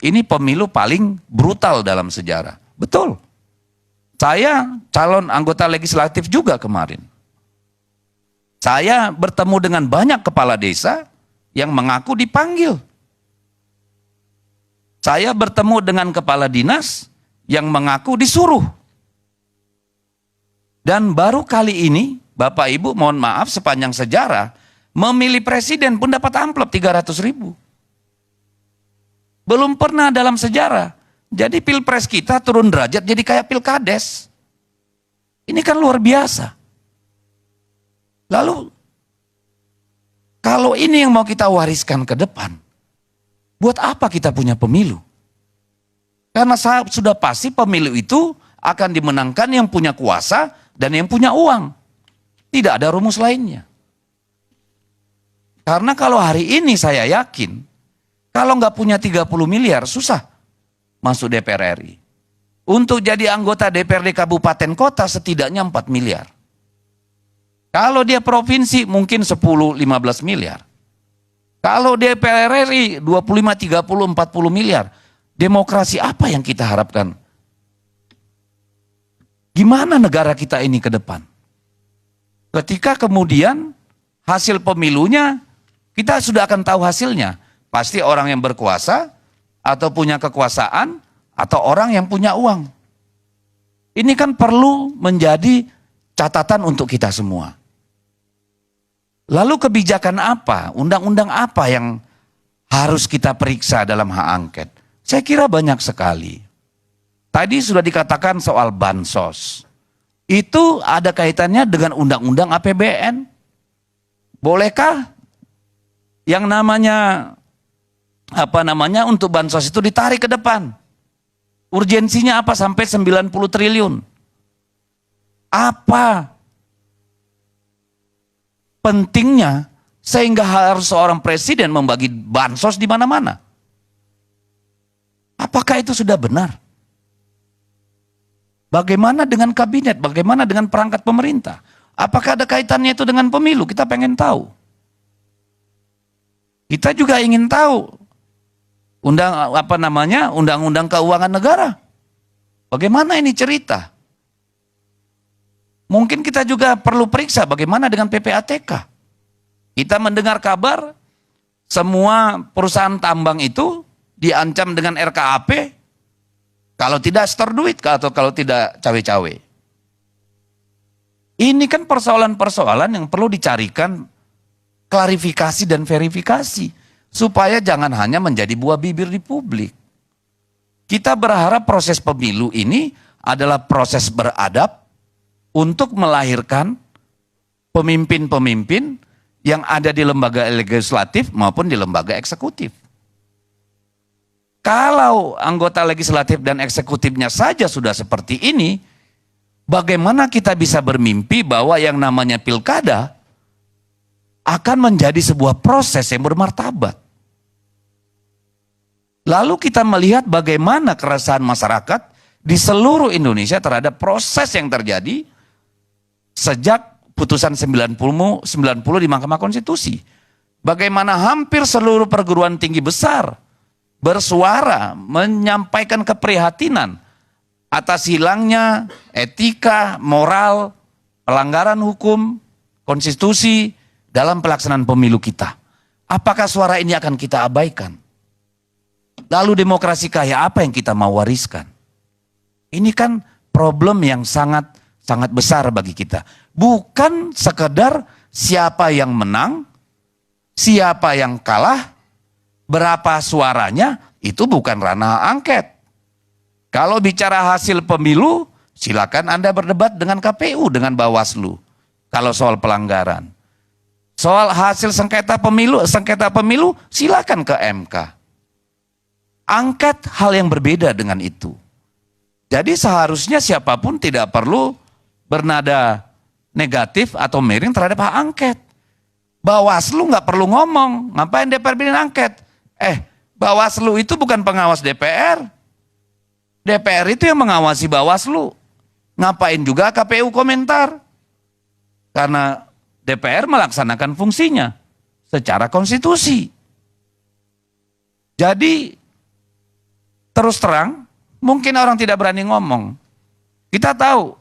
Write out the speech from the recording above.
ini pemilu paling brutal dalam sejarah. Betul. Saya calon anggota legislatif juga kemarin. Saya bertemu dengan banyak kepala desa yang mengaku dipanggil. Saya bertemu dengan kepala dinas yang mengaku disuruh. Dan baru kali ini, Bapak Ibu mohon maaf sepanjang sejarah, memilih presiden pun dapat amplop 300.000. Belum pernah dalam sejarah. Jadi pilpres kita turun derajat jadi kayak pilkades. Ini kan luar biasa. Lalu, kalau ini yang mau kita wariskan ke depan, buat apa kita punya pemilu? Karena sudah pasti pemilu itu akan dimenangkan yang punya kuasa dan yang punya uang. Tidak ada rumus lainnya. Karena kalau hari ini saya yakin, kalau nggak punya 30 miliar, susah masuk DPR RI. Untuk jadi anggota DPRD Kabupaten Kota setidaknya 4 miliar. Kalau dia provinsi mungkin 10-15 miliar. Kalau DPR RI 25, 30, 40 miliar. Demokrasi apa yang kita harapkan? Gimana negara kita ini ke depan? Ketika kemudian hasil pemilunya, kita sudah akan tahu hasilnya. Pasti orang yang berkuasa, atau punya kekuasaan, atau orang yang punya uang. Ini kan perlu menjadi catatan untuk kita semua. Lalu kebijakan apa, undang-undang apa yang harus kita periksa dalam hak angket? Saya kira banyak sekali. Tadi sudah dikatakan soal bansos. Itu ada kaitannya dengan undang-undang APBN. Bolehkah yang namanya untuk bansos itu ditarik ke depan? Urgensinya apa sampai 90 triliun? Apa pentingnya sehingga harus seorang presiden membagi bansos di mana-mana? Apakah itu sudah benar? Bagaimana dengan kabinet? Bagaimana dengan perangkat pemerintah? Apakah ada kaitannya itu dengan pemilu? Kita pengen tahu. Kita juga ingin tahu undang-undang keuangan negara. Bagaimana ini cerita? Mungkin kita juga perlu periksa bagaimana dengan PPATK. Kita mendengar kabar semua perusahaan tambang itu diancam dengan RKAP kalau tidak setor duit atau kalau tidak cawe-cawe. Ini kan persoalan-persoalan yang perlu dicarikan klarifikasi dan verifikasi. Supaya jangan hanya menjadi buah bibir di publik. Kita berharap proses pemilu ini adalah proses beradab untuk melahirkan pemimpin-pemimpin yang ada di lembaga legislatif maupun di lembaga eksekutif. Kalau anggota legislatif dan eksekutifnya saja sudah seperti ini, bagaimana kita bisa bermimpi bahwa yang namanya pilkada akan menjadi sebuah proses yang bermartabat. Lalu kita melihat bagaimana keresahan masyarakat di seluruh Indonesia terhadap proses yang terjadi sejak putusan 90 di Mahkamah Konstitusi. Bagaimana hampir seluruh perguruan tinggi besar bersuara menyampaikan keprihatinan atas hilangnya etika, moral, pelanggaran hukum, konstitusi dalam pelaksanaan pemilu kita. Apakah suara ini akan kita abaikan? Lalu demokrasi kaya apa yang kita mau wariskan? Ini kan problem yang sangat besar bagi kita. Bukan sekedar siapa yang menang, siapa yang kalah, berapa suaranya, itu bukan ranah angket. Kalau bicara hasil pemilu, silakan Anda berdebat dengan KPU, dengan Bawaslu. Kalau soal pelanggaran. Soal hasil sengketa pemilu, silakan ke MK. Angket hal yang berbeda dengan itu. Jadi seharusnya siapapun tidak perlu bernada negatif atau miring terhadap hak angket. Bawaslu nggak perlu ngomong, ngapain DPR bikin angket? Bawaslu itu bukan pengawas DPR. DPR itu yang mengawasi Bawaslu. Ngapain juga KPU komentar? Karena DPR melaksanakan fungsinya secara konstitusi. Jadi terus terang, mungkin orang tidak berani ngomong. Kita tahu